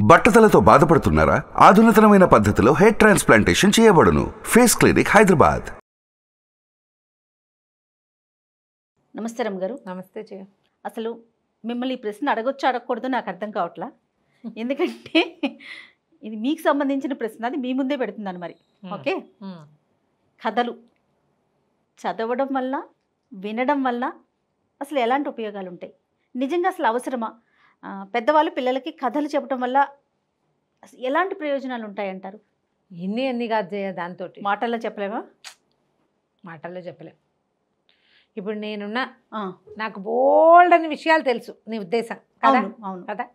బట్టతలతో బాధపడుతున్నారా? ఆధునితనమైన పద్ధతిలో hair transplantation చేయబడును. Face clinic, Hyderabad. నమస్తే రమ్మ గారు. నమస్తే జయ. అసలు మిమ్మల్ని ఈ ప్రశ్న అడగొచ్చు అడగకూడదు నాకు అర్థం కావట్లా. ఎందుకంటే ఇది మీకు సంబంధించిన ప్రశ్న, అది మీ ముందే పెడుతున్నాను మరి. ఓకే, కథలు చదవడం వల్ల, వినడం వల్ల అసలు ఎలాంటి ఉపయోగాలు ఉంటాయి? నిజంగా అసలు అవసరమా? పెద్దవాళ్ళు పిల్లలకి కథలు చెప్పడం వల్ల ఎలాంటి ప్రయోజనాలు ఉంటాయంటారు? ఎన్ని కాదు జయ, దాంతో మాటల్లో చెప్పలేమా? మాటల్లో చెప్పలేం. ఇప్పుడు నేనున్నా, నాకు బోల్డ్ అని విషయాలు తెలుసు, నీ ఉద్దేశం కదా? అవును కదా.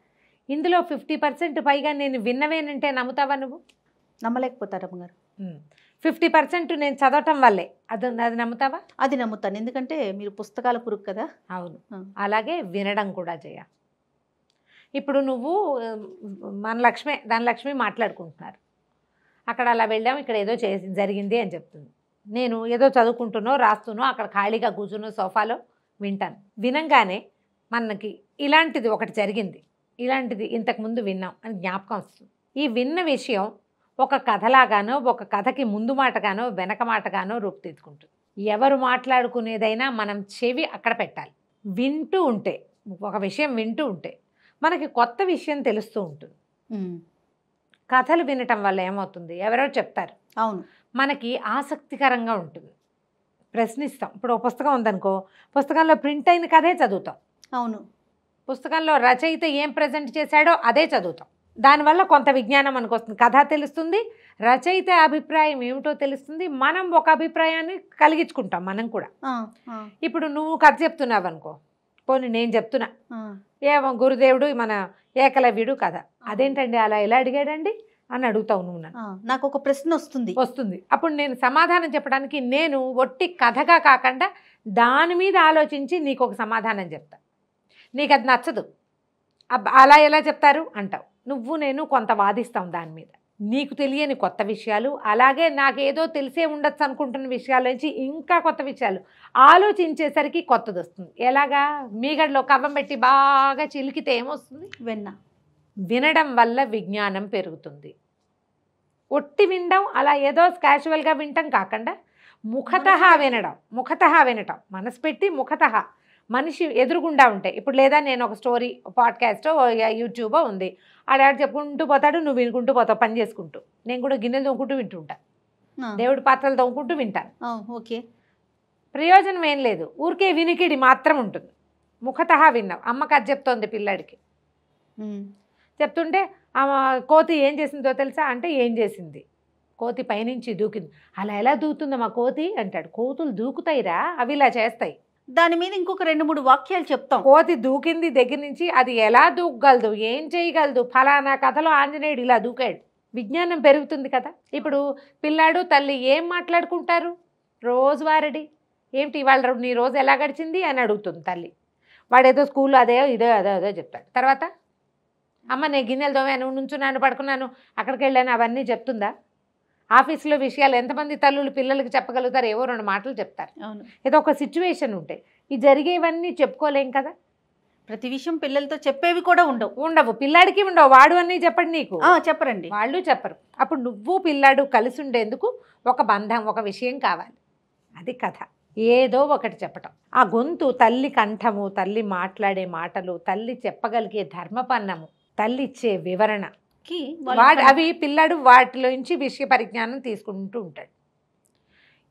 ఇందులో 50% పైగా నేను విన్నవేనంటే నమ్ముతావా నువ్వు? నమ్మలేకపోతారమ్మ గారు. 50% నేను చదవటం వల్లే, అది నమ్ముతావా? అది నమ్ముతాను, ఎందుకంటే మీరు పుస్తకాల పురుగు కదా. అవును. అలాగే వినడం కూడా జయ. ఇప్పుడు నువ్వు ధనలక్ష్మి మాట్లాడుకుంటున్నారు, అక్కడ అలా వెళ్ళాము, ఇక్కడ ఏదో జరిగింది అని చెప్తుంది. నేను ఏదో చదువుకుంటున్నో రాస్తున్నో అక్కడ ఖాళీగా కూర్చున్నో సోఫాలో వింటాను. వినంగానే మనకి ఇలాంటిది ఒకటి జరిగింది, ఇలాంటిది ఇంతకుముందు విన్నాం అని జ్ఞాపకం వస్తుంది. ఈ విన్న విషయం ఒక కథలాగానో, ఒక కథకి ముందు మాటగానో వెనక మాటగానో రూపుదిద్దుకుంటుంది. ఎవరు మాట్లాడుకునేదైనా మనం చెవి అక్కడ పెట్టాలి. వింటూ ఉంటే, ఒక విషయం వింటూ ఉంటే మనకి కొత్త విషయం తెలుస్తూ ఉంటుంది. కథలు వినటం వల్ల ఏమవుతుంది, ఎవరో చెప్తారు, అవును, మనకి ఆసక్తికరంగా ఉంటుంది, ప్రశ్నిస్తాం. ఇప్పుడు ఒక పుస్తకం ఉందనుకో, పుస్తకంలో ప్రింట్ అయిన కథే చదువుతాం. అవును, పుస్తకంలో రచయిత ఏం ప్రజెంట్ చేశాడో అదే చదువుతాం. దానివల్ల కొంత విజ్ఞానం మనకు వస్తుంది, కథ తెలుస్తుంది, రచయిత అభిప్రాయం ఏమిటో తెలుస్తుంది, మనం ఒక అభిప్రాయాన్ని కలిగించుకుంటాం మనం కూడా. ఇప్పుడు నువ్వు కథ చెప్తున్నావు అనుకో, పోనీ నేను చెప్తున్నా, ఏమో గురుదేవుడు మన ఏకలవ్యుడు కథ, అదేంటండి అలా ఎలా అడిగాడండి అని అడుగుతావు నువ్వు. నాకు ఒక ప్రశ్న వస్తుంది. అప్పుడు నేను సమాధానం చెప్పడానికి నేను ఒట్టి కథగా కాకుండా దాని మీద ఆలోచించి నీకు ఒక సమాధానం చెప్తా. నీకు అది నచ్చదు, అలా ఎలా చెప్తారు అంటావు. నువ్వు నేను కొంత వాదిస్తాం దాని మీద, నీకు తెలియని కొత్త విషయాలు, అలాగే నాకేదో తెలిసే ఉండొచ్చు అనుకుంటున్న విషయాల నుంచి ఇంకా కొత్త విషయాలు ఆలోచించేసరికి కొత్తది వస్తుంది. ఎలాగా? మీగడలో కవ్వం పెట్టి బాగా చిలికితే ఏమొస్తుంది? వినడం వల్ల విజ్ఞానం పెరుగుతుంది. ఒట్టి వినడం, అలా ఏదో క్యాజువల్గా వినటం కాకుండా ముఖతః వినటం, మనసు పెట్టి ముఖతః, మనిషి ఎదురుగుండా ఉంటాయి. ఇప్పుడు లేదా నేను ఒక స్టోరీ, పాడ్కాస్టో యూట్యూబో ఉంది, ఆడాడు చెప్పుకుంటూ పోతాడు, నువ్వు వినుకుంటూ పోతావు పని చేసుకుంటూ. నేను కూడా గిన్నెలు తోముకుంటూ వింటుంటా, దేవుడి పాత్రలు తోముకుంటూ వింటాను. ఓకే, ప్రయోజనం ఏం లేదు, ఊరికే వినికిడి మాత్రం ఉంటుంది. ముఖతః విన్నావు. అమ్మ కథ చెప్తోంది పిల్లాడికి, చెప్తుంటే కోతి ఏం చేసిందో తెలుసా అంటే, ఏం చేసింది? కోతి పైనుంచి దూకింది. అలా ఎలా దూకుతుందమ్మా కోతి అంటాడు. కోతులు దూకుతాయిరా, అవి ఇలా చేస్తాయి. దాని మీద ఇంకొక 2-3 వాక్యాలు చెప్తాం. కోతి దూకింది దగ్గర నుంచి అది ఎలా దూకగలదు, ఏం చేయగలదు, ఫలానా కథలో ఆంజనేయుడు ఇలా దూకాడు. విజ్ఞానం పెరుగుతుంది కదా. ఇప్పుడు పిల్లాడు తల్లి ఏం మాట్లాడుకుంటారు రోజువారడి, ఏమిటి ఇవాళ నీ రోజు ఎలా గడిచింది అని అడుగుతుంది తల్లి. వాడేదో స్కూల్లో అదే అదో చెప్తాడు. తర్వాత అమ్మ నేను గిన్నెలు తోమాను, నుంచున్నాను, పడుకున్నాను, అక్కడికి వెళ్ళాను, అవన్నీ చెప్తుందా? ఆఫీసులో విషయాలు ఎంతమంది తల్లులు పిల్లలకి చెప్పగలుగుతారు? ఏవో 2 మాటలు చెప్తారు. ఏదో ఒక సిచ్యువేషన్ ఉంటే, ఈ జరిగేవన్నీ చెప్పుకోలేం కదా. ప్రతి విషయం పిల్లలతో చెప్పేవి కూడా ఉండవు, పిల్లాడికి ఉండవు. వాడు అన్నీ చెప్పండి, నీకు చెప్పరండి, వాళ్ళు చెప్పరు. అప్పుడు నువ్వు పిల్లాడు కలిసి ఉండేందుకు ఒక బంధం, ఒక విషయం కావాలి, అది కథ. ఏదో ఒకటి చెప్పటం, ఆ గొంతు, తల్లి కంఠము, తల్లి మాట్లాడే మాటలు, తల్లి చెప్పగలిగే ధర్మపన్నము, తల్లి ఇచ్చే వివరణ, అవి పిల్లాడు వాటిలోంచి విషయ పరిజ్ఞానం తీసుకుంటూ ఉంటాడు.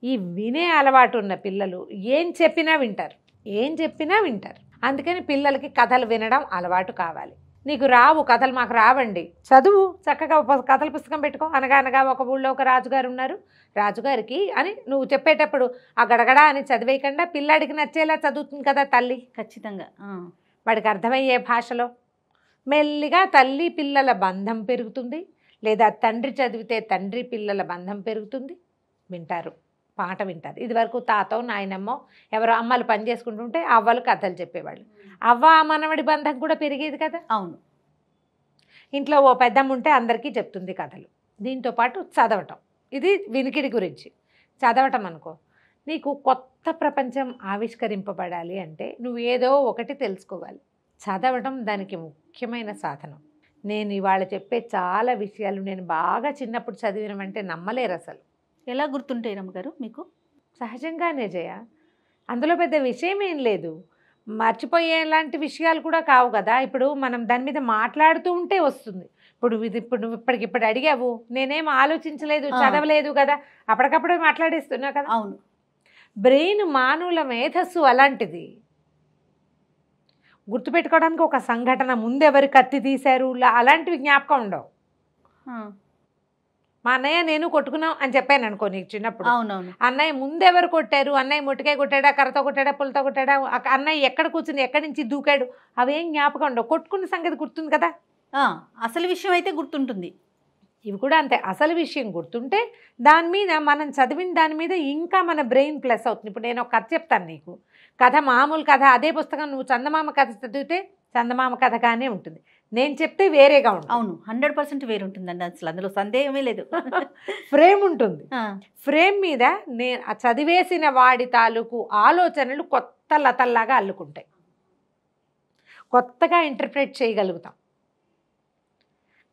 ఈ వినే అలవాటు ఉన్న పిల్లలు ఏం చెప్పినా వింటారు. అందుకని పిల్లలకి కథలు వినడం అలవాటు కావాలి. నీకు రావు కథలు, మాకు రావండి, చదువు చక్కగా కథల పుస్తకం పెట్టుకో. అనగా ఒక ఊళ్ళో ఒక రాజుగారు ఉన్నారు, రాజుగారికి అని నువ్వు చెప్పేటప్పుడు ఆ గడగడ అని చదివేయకుండా పిల్లాడికి నచ్చేలా చదువుతుంది కదా తల్లి. ఖచ్చితంగా వాడికి అర్థమయ్యే భాషలో మెల్లిగా తల్లి పిల్లల బంధం పెరుగుతుంది, లేదా తండ్రి చదివితే తండ్రి పిల్లల బంధం పెరుగుతుంది. వింటారు, పాట వింటారు. ఇదివరకు తాతో నాయనమ్మో ఎవరో అమ్మలు పని చేసుకుంటుంటే అవ్వలు కథలు చెప్పేవాళ్ళు. అవ్వ మనవడి బంధం కూడా పెరిగేది కదా. అవును, ఇంట్లో ఓ పెద్దమ్మ ఉంటే అందరికీ చెప్తుంది కథలు. దీంతో పాటు చదవటం, ఇది వినికిడి గురించి. చదవటం అనుకో, నీకు కొత్త ప్రపంచం ఆవిష్కరింపబడాలి అంటే నువ్వు ఏదో ఒకటి తెలుసుకోవాలి. చదవడం దానికి ముఖ్యమైన సాధనం. నేను ఇవాళ చెప్పే చాలా విషయాలు నేను బాగా చిన్నప్పుడు చదివినవంటే నమ్మలేరు అసలు. ఎలా గుర్తుంటాయి రమ్మగారు మీకు? సహజంగానే జయ, అందులో పెద్ద విషయం ఏం లేదు, మర్చిపోయేలాంటి విషయాలు కూడా కావు కదా. ఇప్పుడు మనం దాని మీద మాట్లాడుతూ ఉంటే వస్తుంది. ఇప్పుడు నువ్వు ఇప్పటికిప్పుడు అడిగావు, నేనేం ఆలోచించలేదు, చదవలేదు కదా, అప్పటికప్పుడే మాట్లాడేస్తున్నా కదా. అవును. బ్రెయిన్ మానవుల మేధస్సు అలాంటిది. గుర్తుపెట్టుకోవడానికి ఒక సంఘటన, ముందెవరు కత్తి తీశారు, అలాంటివి జ్ఞాపకం ఉండవు. మా అన్నయ్య నేను కొట్టుకున్నాం అని చెప్పాను అనుకో నీకు చిన్నప్పుడు, అవునవును. అన్నయ్య ముందెవరు కొట్టారు, అన్నయ్య ముట్టికాయ కొట్టాడా, కర్రతో కొట్టాడా, పుల్లతో కొట్టాడా, అన్నయ్య ఎక్కడ కూర్చుని ఎక్కడి నుంచి దూకాడు, అవేం జ్ఞాపకం ఉండవు. కొట్టుకున్న సంగతి గుర్తుంది కదా. అసలు విషయం అయితే గుర్తుంటుంది. ఇవి కూడా అంతే. అసలు విషయం గుర్తుంటే దాని మీద మనం చదివిన దాని మీద ఇంకా మన బ్రెయిన్ ప్లస్ అవుతుంది. ఇప్పుడు నేను ఒక కథ చెప్తాను నీకు, కథ మామూలు కథ, అదే పుస్తకం నువ్వు చందమామ కథ చదివితే చందమామ కథగానే ఉంటుంది, నేను చెప్తే వేరేగా ఉంటుంది. అవును, 100% వేరు ఉంటుందండి, అసలు అందులో సందేహమే లేదు. ఫ్రేమ్ ఉంటుంది. ఫ్రేమ్ మీద నేను చదివేసిన వాడి తాలూకు ఆలోచనలు కొత్త లతల్లాగా అల్లుకుంటాయి, కొత్తగా ఇంటర్ప్రెట్ చేయగలుగుతాం.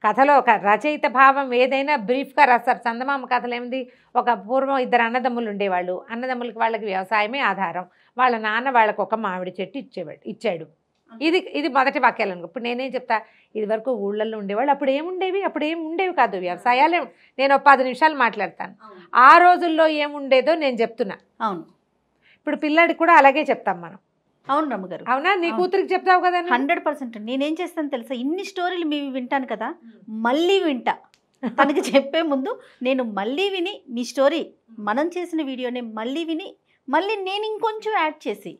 కథలో ఒక రచయిత భావం ఏదైనా బ్రీఫ్గా రాస్తారు. చందమామ కథలు ఏమిటి, ఒక పూర్వం 2 అన్నదమ్ములు ఉండేవాళ్ళు, అన్నదమ్ములకి వాళ్ళకి వ్యవసాయమే ఆధారం, వాళ్ళ నాన్న వాళ్ళకు ఒక మామిడి చెట్టు ఇచ్చాడు. ఇది మొదటి వాక్యాలు అనుకో. ఇప్పుడు నేనేం చెప్తా, ఇది వరకు ఊళ్ళల్లో ఉండేవాళ్ళు, అప్పుడు ఏముండేవి కాదు వ్యవసాయాలే. నేను 10 నిమిషాలు మాట్లాడతాను, ఆ రోజుల్లో ఏముండేదో నేను చెప్తున్నా. అవును, ఇప్పుడు పిల్లాడికి కూడా అలాగే చెప్తాం మనం. అవును రమ్మగారు. అవునా, నీ కూతురికి చెప్తావు కదా. 100%. నేనేం చేస్తాను తెలుసా, ఇన్ని స్టోరీలు మేము వింటాను కదా, మళ్ళీ వింటా. తనకి చెప్పే ముందు నేను మళ్ళీ విని, మీ స్టోరీ మనం చేసిన వీడియోని మళ్ళీ విని, మళ్ళీ నేను ఇంకొంచెం యాడ్ చేసి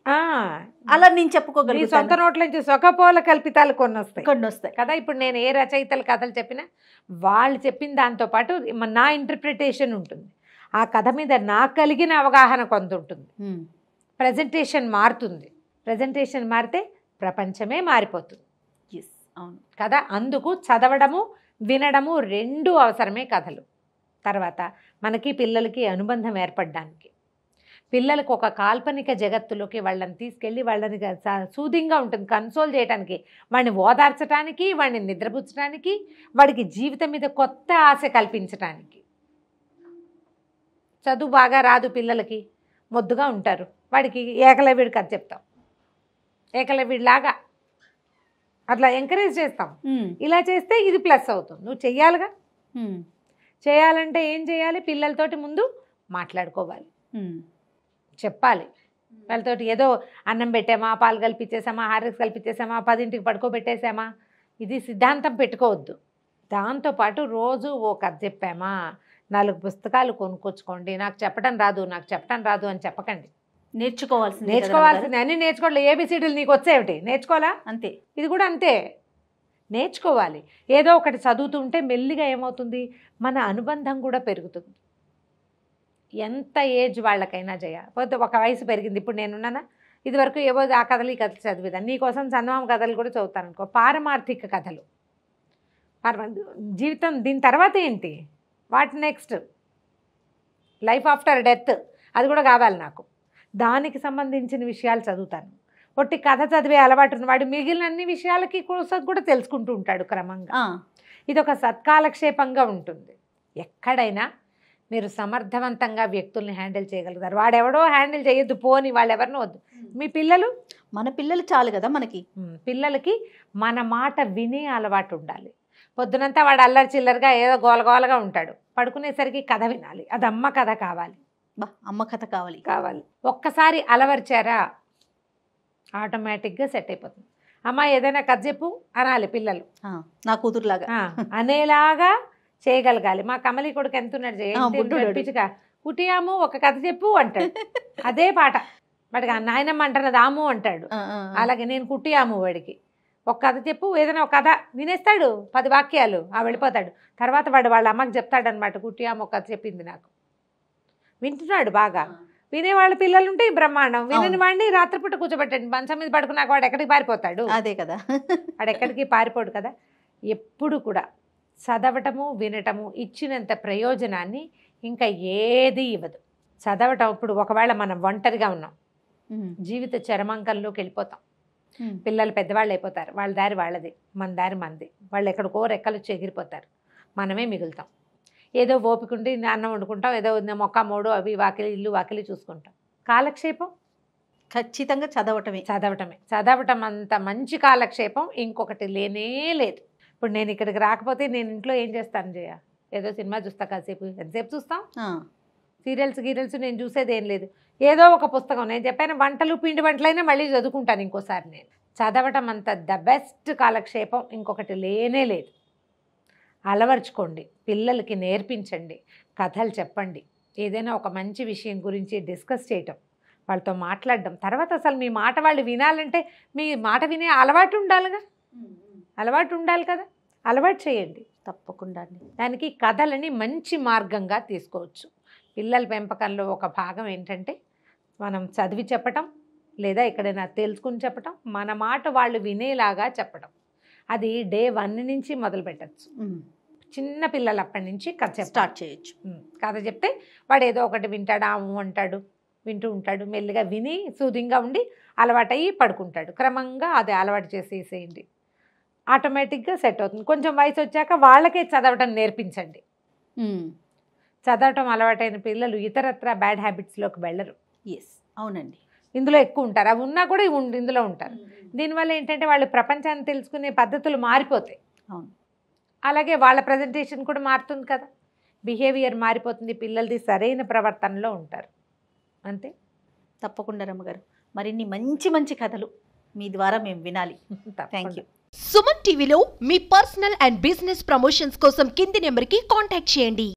అలా నేను చెప్పుకోగలుగుతాను. సొంత నోట్ల నుంచి సొకపోల కల్పితాలు కొన్ని వస్తాయి కదా. ఇప్పుడు నేను ఏ రచయితల కథలు చెప్పినా వాళ్ళు చెప్పిన దాంతోపాటు నా ఇంటర్ప్రిటేషన్ ఉంటుంది, ఆ కథ మీద నాకు కలిగిన అవగాహన కొంత ఉంటుంది. ప్రజెంటేషన్ మారుతుంది, ప్రజెంటేషన్ మారితే ప్రపంచమే మారిపోతుంది. అవును కదా. అందుకు చదవడము వినడము 2 అవసరమే కథలు. తర్వాత మనకి పిల్లలకి అనుబంధం ఏర్పడడానికి, పిల్లలకు ఒక కాల్పనిక జగత్తులోకి వాళ్ళని తీసుకెళ్ళి వాళ్ళని సూదింగా ఉంటుంది, కన్సోల్ చేయడానికి, వాడిని ఓదార్చడానికి, వాడిని నిద్రపుచ్చడానికి, వాడికి జీవితం మీద కొత్త ఆశ కల్పించడానికి. చదువు బాగా రాదు పిల్లలకి, మొద్దుగా ఉంటారు, వాడికి ఏకలవ్యుడి కథ చెప్తాం, ఏకలవ్యుడిలాగా అట్లా ఎంకరేజ్ చేస్తాం. ఇలా చేస్తే ఇది ప్లస్ అవుతుంది. నువ్వు చెయ్యాలిగా. చేయాలంటే ఏం చేయాలి, పిల్లలతోటి ముందు మాట్లాడుకోవాలి, చెప్పాలి. వాళ్ళతోటి ఏదో అన్నం పెట్టామా, పాలు కల్పించేసామా, హార్లిక్స్ కల్పించేసామా, 10ంటికి పడుకోబెట్టేసామా, ఇది సిద్ధాంతం పెట్టుకోవద్దు. దాంతోపాటు రోజు ఓ కథ చెప్పామా, 4 పుస్తకాలు కొనుక్కొచ్చుకోండి, నాకు చెప్పడం రాదు అని చెప్పకండి. నేర్చుకోవాల్సింది అన్నీ నేర్చుకోవాలి. ABCDలు నీకు వచ్చేవిటి నేర్చుకోవాలా, అంతే. ఇది కూడా అంతే, నేర్చుకోవాలి. ఏదో ఒకటి చదువుతుంటే మెల్లిగా ఏమవుతుంది, మన అనుబంధం కూడా పెరుగుతుంది. ఎంత ఏజ్ వాళ్ళకైనా పోతే ఒక వయసు పెరిగింది. ఇప్పుడు నేనున్నానా, ఇదివరకు ఏవో ఆ కథలు ఈ కథలు చదివేదాన్ని, నీకోసం చందమామ కథలు కూడా చదువుతాను అనుకో. పారమార్థిక కథలు, జీవితం దీని తర్వాత ఏంటి, what next, life after death, అది కూడా కావాలి నాకు. దానికి సంబంధించిన విషయాలు చదువుతాను. ఒట్టి కథ చదివే అలవాటు ఉన్నవాడు మిగిలిన అన్ని విషయాలకి కోసం కూడా తెలుసుకుంటూ ఉంటాడు క్రమంగా. ఇది ఒక సత్కాలక్షేపంగా ఉంటుంది. ఎక్కడైనా మీరు సమర్థవంతంగా వ్యక్తుల్ని హ్యాండిల్ చేయగలుగుతారు. వాడెవడో హ్యాండిల్ చేయొద్దు, పోని వాళ్ళెవరినో వద్దు. మీ పిల్లలు, మన పిల్లలు చాలు కదా మనకి. పిల్లలకి మన మాట వినే అలవాటు ఉండాలి. పొద్దునంతా వాడు అల్లరి చిల్లరగా ఏదో గోలగోలగా ఉంటాడు, పడుకునేసరికి కథ వినాలి, అది అమ్మ కథ కావాలి, అమ్మ కథ కావాలి. ఒక్కసారి అలవర్చారా ఆటోమేటిక్గా సెట్ అయిపోతుంది. అమ్మ ఏదైనా కథ చెప్పు అనాలి పిల్లలు, నా కూతురులాగా అనేలాగా చేయగలగాలి. మా కమలి కొడుకు ఎంతున్నాడు, కుటియాము ఒక కథ చెప్పు అంటాడు, అదే పాట వాడికి. నాయనమ్మ అంటున్నది ఆము అంటాడు, అలాగే నేను కుటియాము వాడికి ఒక కథ చెప్పు, ఏదైనా ఒక కథ వినేస్తాడు, 10 వాక్యాలు వెళ్ళిపోతాడు. తర్వాత వాడు వాళ్ళ అమ్మకి చెప్తాడనమాట, కుటియాము ఒక కథ చెప్పింది నాకు. వింటున్నాడు బాగా. వినేవాళ్ళ పిల్లలు ఉంటే బ్రహ్మాండం, వినని వాడిని రాత్రిపూట కూర్చోబెట్టండి, మంచం మీద పడుకున్నాక వాడు ఎక్కడికి పారిపోతాడు, అదే కదా, వాడు ఎక్కడికి పారిపోడు కదా. ఎప్పుడు కూడా చదవటము వినటము ఇచ్చినంత ప్రయోజనాన్ని ఇంకా ఏది ఇవ్వదు. చదవటం, ఇప్పుడు ఒకవేళ మనం ఒంటరిగా ఉన్నాం, జీవిత చరమాంకంలోకి వెళ్ళిపోతాం, పిల్లలు పెద్దవాళ్ళు అయిపోతారు, వాళ్ళ దారి వాళ్ళది, మన దారి మనది. వాళ్ళు ఎక్కడికో రెక్కలు చెగిరిపోతారు, మనమే మిగులుతాం. ఏదో ఓపిక ఉండి అన్నం వండుకుంటాం, ఏదో మొక్క మూడు అవి వాకిలి ఇల్లు వాకిలి చూసుకుంటాం. కాలక్షేపం ఖచ్చితంగా చదవటం అంత మంచి కాలక్షేపం ఇంకొకటి లేనే లేదు. ఇప్పుడు నేను ఇక్కడికి రాకపోతే నేను ఇంట్లో ఏం చేస్తాను జయ? ఏదో సినిమా చూస్తా, కాసేపు ఎంతసేపు చూస్తాం, సీరియల్స్ నేను చూసేది ఏం లేదు. ఏదో ఒక పుస్తకం, నేను చెప్పాను వంటలు పిండి వంటలైనా మళ్ళీ చదువుకుంటాను ఇంకోసారి. నేను చదవటం అంత ద బెస్ట్ కాలక్షేపం ఇంకొకటి లేనే లేదు. అలవర్చుకోండి, పిల్లలకి నేర్పించండి, కథలు చెప్పండి, ఏదైనా ఒక మంచి విషయం గురించి డిస్కస్ చేయటం, వాళ్ళతో మాట్లాడడం. తర్వాత అసలు మీ మాట వాళ్ళు వినాలంటే మీ మాట వినే అలవాటు ఉండాలి కదా, అలవాటు చేయండి తప్పకుండా. దానికి కథలని మంచి మార్గంగా తీసుకోవచ్చు. పిల్లల పెంపకంలో ఒక భాగం ఏంటంటే మనం చదివి చెప్పటం, లేదా ఎక్కడైనా తెలుసుకుని చెప్పటం, మన మాట వాళ్ళు వినేలాగా చెప్పడం. అది డే 1 నుంచి మొదలు పెట్టచ్చు. చిన్న పిల్లలు అప్పటి నుంచి కథ స్టార్ట్ చేయొచ్చు. కథ చెప్తే వాడు ఏదో ఒకటి వింటాడు, అంటాడు, వింటూ ఉంటాడు. మెల్లిగా విని సూదింగా ఉండి అలవాటయ్యి పడుకుంటాడు. క్రమంగా అది అలవాటు చేసేసేయండి, ఆటోమేటిక్గా సెట్ అవుతుంది. కొంచెం వయసు వచ్చాక వాళ్ళకే చదవటం నేర్పించండి. చదవటం అలవాటైన పిల్లలు ఇతరత్ర బ్యాడ్ హ్యాబిట్స్లోకి వెళ్ళరు. అవునండి, ఇందులో ఎక్కువ ఉంటారు. అవి ఉన్నా కూడా ఇందులో ఉంటారు. దీనివల్ల ఏంటంటే వాళ్ళు ప్రపంచాన్ని తెలుసుకునే పద్ధతులు మారిపోతాయి. అవును, అలాగే వాళ్ళ ప్రజెంటేషన్ కూడా మారుతుంది కదా, బిహేవియర్ మారిపోతుంది, పిల్లలది సరైన ప్రవర్తనలో ఉంటారు. అంతే. తప్పకుండా రమ్మగారు, మరిన్ని మంచి మంచి కథలు మీ ద్వారా మేము వినాలి. Thank you. సుమన్ టీవీలో మీ పర్సనల్ అండ్ బిజినెస్ ప్రమోషన్స్ కోసం కింది నెంబర్కి కాంటాక్ట్ చేయండి.